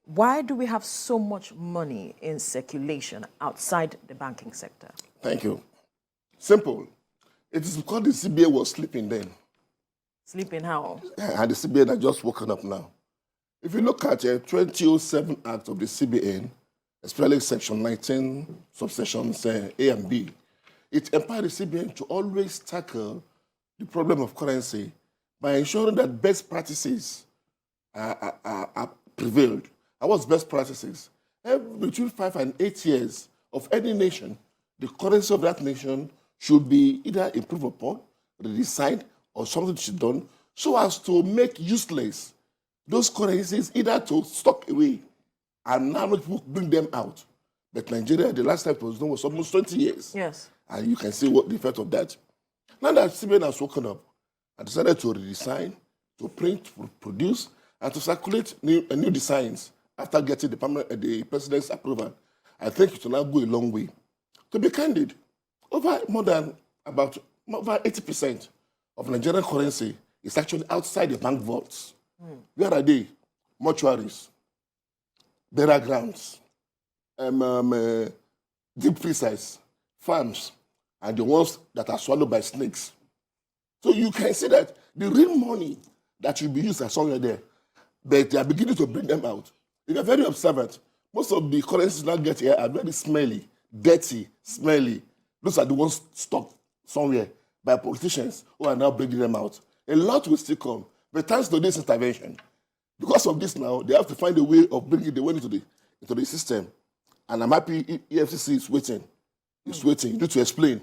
Why do we have so much money in circulation outside the banking sector? Thank you. Simple. It is because the CBN was sleeping then. Sleeping how? And the CBN are just woken up now. If you look at the 2007 Act of the CBN, especially Section 19, subsections A and B, it empowered the CBN to always tackle the problem of currency by ensuring that best practices are prevailed. And what's best practices? Between 5 and 8 years of any nation, the currency of that nation should be either improved upon, redesigned, or something should be done so as to make useless those currencies, either to stock away and now people bring them out. But Nigeria, the last time it was done was almost 20 years. Yes. And you can see what the effect of that. Now that CBN has woken up and decided to redesign, to print, to produce, and to circulate new designs after getting the president's approval, I think it will now go a long way. To be candid, over 80% of Nigerian currency is actually outside the bank vaults. Where are they? Mortuaries, burial grounds, deep freezers, farms, and the ones that are swallowed by snakes. So you can see that the real money that should be used are somewhere there, but they are beginning to bring them out. If you're very observant, most of the currencies now get here are very smelly, dirty, smelly. Those are the ones stocked somewhere by politicians who are now bringing them out. A lot will still come, but thanks to this intervention, because of this now, they have to find a way of bringing the money into the system. And I'm happy EFCC is waiting. It's waiting. You need to explain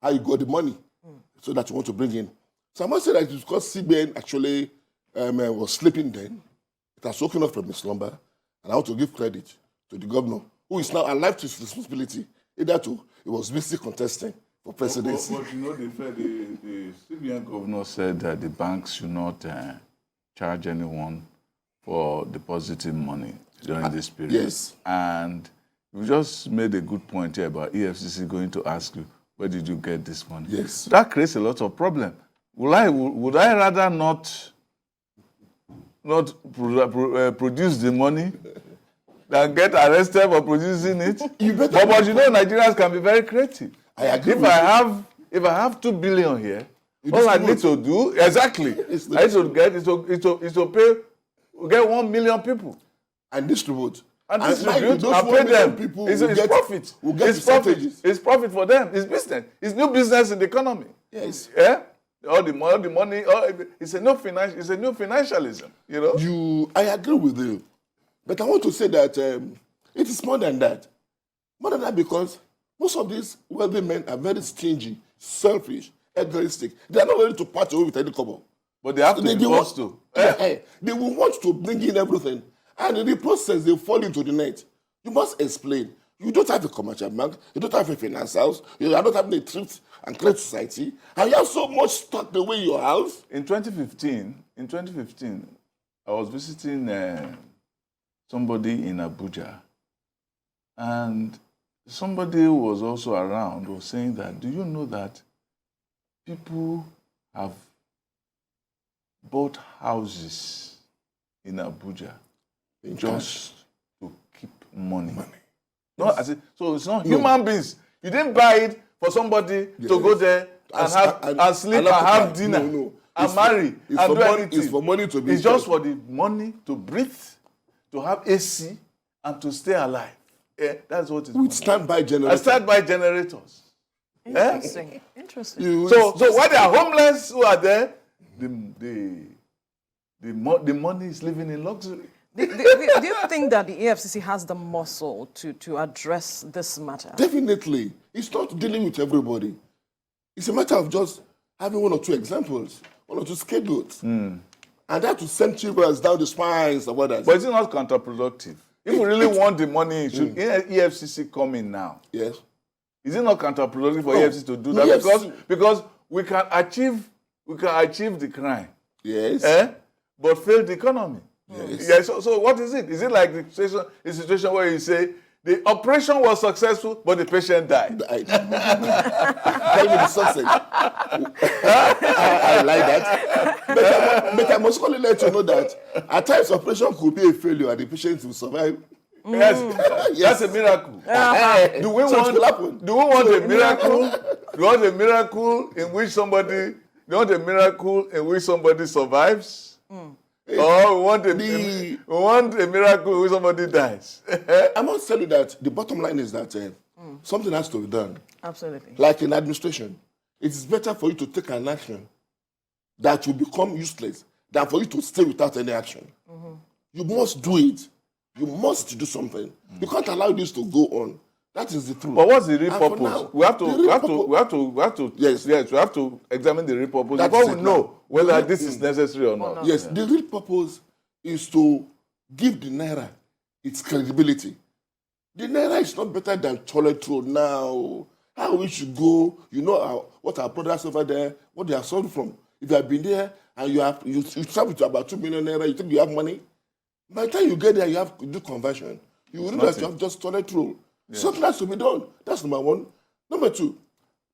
how you got the money so that you want to bring in. So I must say that it's because CBN actually was sleeping then. It has woken up from its slumber. And I want to give credit to the governor, who is now alive to his responsibility. Either he was busy contesting for presidency. But you know, the CBN governor said that the banks should not charge anyone for depositing money during this period. Yes. And you just made a good point here about EFCC going to ask you, where did you get this money? Yes. That creates a lot of problem. Would I rather not produce the money than get arrested for producing it? But you know, Nigerians can be very creative. I agree. If I have 2 billion here, all I need to do exactly is to get 1 million people and distribute. And pay them. It's profit. It's profit for them. It's business. It's new business in the economy. Yes. Yeah. All the money. It's a new financialism. You know. I agree with you, but I want to say that it is more than that. More than that, because most of these wealthy men are very stingy, selfish, egoistic. They are not ready to part away with any kobo. But they have to be forced to. They will want to bring in everything. And in the process, they fall into the net. You must explain. You don't have a commercial bank. You don't have a finance house. You are not having a thrift and credit society. And you have so much stocked away in your house. In 2015, I was visiting somebody in Abuja. And somebody who was also around was saying that, do you know that people have bought houses in Abuja just to keep money? No, so it's not human beings. You didn't buy it for somebody to go there and sleep and have dinner and marry and do anything. It's for money to be. It's just for the money to breathe, to have AC, and to stay alive. Yeah, that's what it's. With standby generators. Standby generators. Interesting. Eh? Interesting. So while they are homeless who are there, the money is living in luxury. Do you think that the EFCC has the muscle to address this matter? Definitely. It's not dealing with everybody. It's a matter of just having 1 or 2 examples, 1 or 2 scapegoats. And that to send children down the spines or whatever. But it's not counterproductive. If you really want the money, should EFCC come in now? Yes. Is it not counterproductive for EFCC to do that? Because we can achieve the crime. Yes. But fail the economy. Yes. Yeah, so what is it? Is it like the situation where you say The operation was successful, but the patient died. Tell me the success. I like that. But I must only let you know that at times operation could be a failure and the patient will survive. Yes, that's a miracle. Do we want a miracle? Do you want a miracle in which somebody? Do you want a miracle in which somebody survives? Or we want a miracle in which somebody dies? I must tell you that the bottom line is that something has to be done. Absolutely. Like in administration, it is better for you to take an action that will become useless than for you to stay without any action. You must do it. You must do something. You can't allow this to go on. That is the truth. But what's the real purpose? Now, We have to Yes. we have to examine the real purpose That before is we it know now. whether this is necessary or not. Yes, the real purpose is to give the Naira its credibility. The Naira is not better than toilet roll now. How we should go, you know what our brothers over there, what they are sold from. If you have been there and you travel to about 2 million Naira, you think you have money? By the time you get there, you have to do conversion. You will know that you have just toilet roll. Yes. Something has to be done. That's number one. Number two,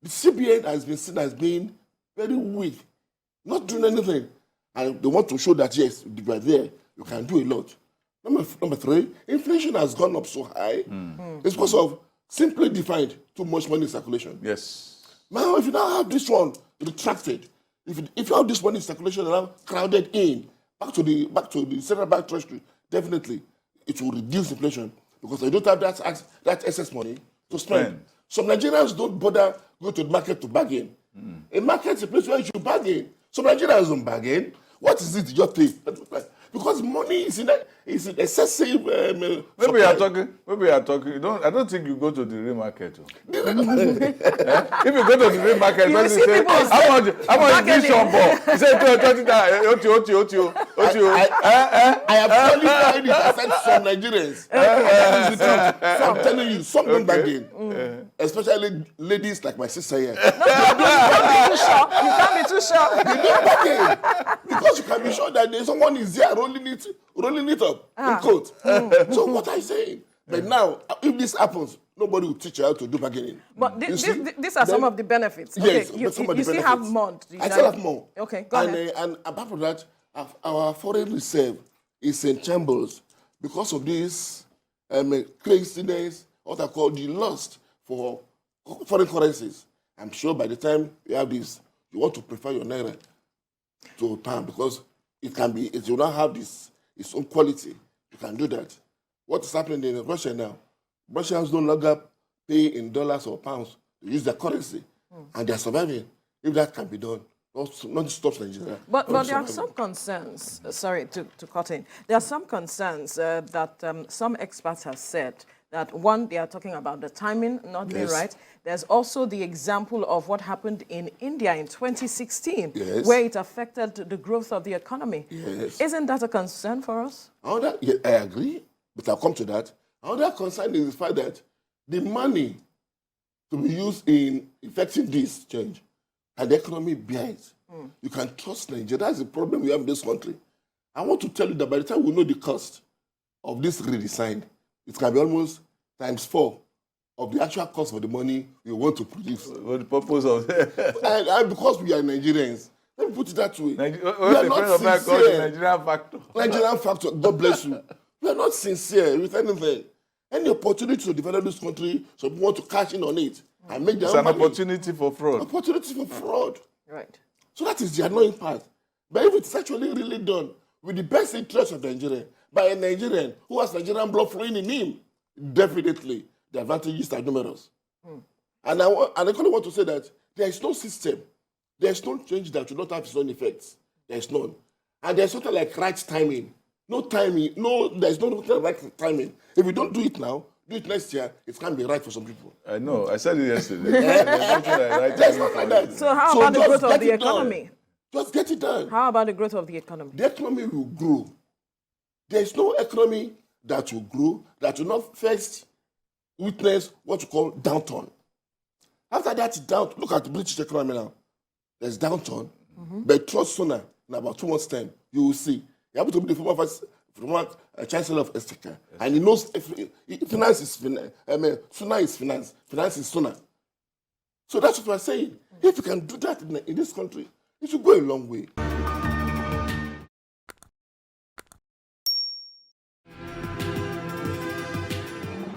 the CBN has been seen as being very weak, not doing anything. And they want to show that, yes, by there, you can do a lot. Number three, inflation has gone up so high. It's because of, simply defined, too much money in circulation. Yes. Now, if you now have this one retracted, if you have this money in circulation now crowded in, back to the central bank treasury, definitely it will reduce inflation because they don't have that excess money to spend. Some Nigerians don't bother go to the market to bargain. A market is a place where you should bargain. Some Nigerians don't bargain. What is it you pay? Because money is in excessive. Maybe you are talking. I don't think you go to the real market. If you go to the real market, You person see say, people how much is this shampoo? He said, 20. I have qualified it. I said some Nigerians. That is the truth. So I'm telling you, some don't bargain. Especially ladies like my sister here. You can't be too sure. They don't bargain. Because you can be sure that someone is there rolling it up in coat. So what are you saying? But now, if this happens, nobody will teach you how to do bargaining. But these are some of the benefits. Yes, Okay, you still have more. I still have more. Okay, go ahead. And apart from that, our foreign reserve is in shambles because of this craziness, what I call the lust for foreign currencies. I'm sure by the time you have this, you want to prefer your Naira to pound because it will not have its own quality. You can do that. What is happening in Russia now? Russians no longer pay in dollars or pounds. They use their currency, and they're surviving. If that can be done, not stops Nigeria. But there are some concerns, sorry to cut in, there are some concerns that some experts have said that, one, they are talking about the timing not being right. There's also the example of what happened in India in 2016, where it affected the growth of the economy. Yes. Isn't that a concern for us? I agree, but I'll come to that. Another concern is the fact that the money to be used in effecting this change and the economy behind. You can trust Nigeria. That's the problem we have in this country. I want to tell you that by the time we know the cost of this redesign, it can be almost ×4 of the actual cost of the money we want to produce. For the purpose of and because we are Nigerians, let me put it that way. we are not sincere. Nigerian factor. Nigerian factor, God bless you. We are not sincere with anything. Any opportunity to develop this country, so we want to cash in on it and make their own money. It's an opportunity for fraud. Opportunity for fraud. Right. So that is the annoying part. But if it's actually really done with the best interest of Nigeria, by a Nigerian who has Nigerian blood flowing in him, definitely the advantages are numerous. And I only want to say that there is no system, there is no change that will not have its own effects. There is none. And there's something like right timing. No timing, there's no right timing. If we don't do it now, do it next year, it can't be right for some people. I know, I said it yesterday. There's not like that. So how about the growth of the economy? Just get it done. How about the growth of the economy? The economy will grow. There is no economy that will grow that will not first witness what you call downturn. After that look at the British economy now. There's downturn, but trust sooner, in about 2 months' time, you will see. You have to be the former from what a chancellor of Exchequer, and he knows finance is finance. I mean, sooner is finance. Finance is sooner. So that's what we're saying. If you can do that in this country, it should go a long way.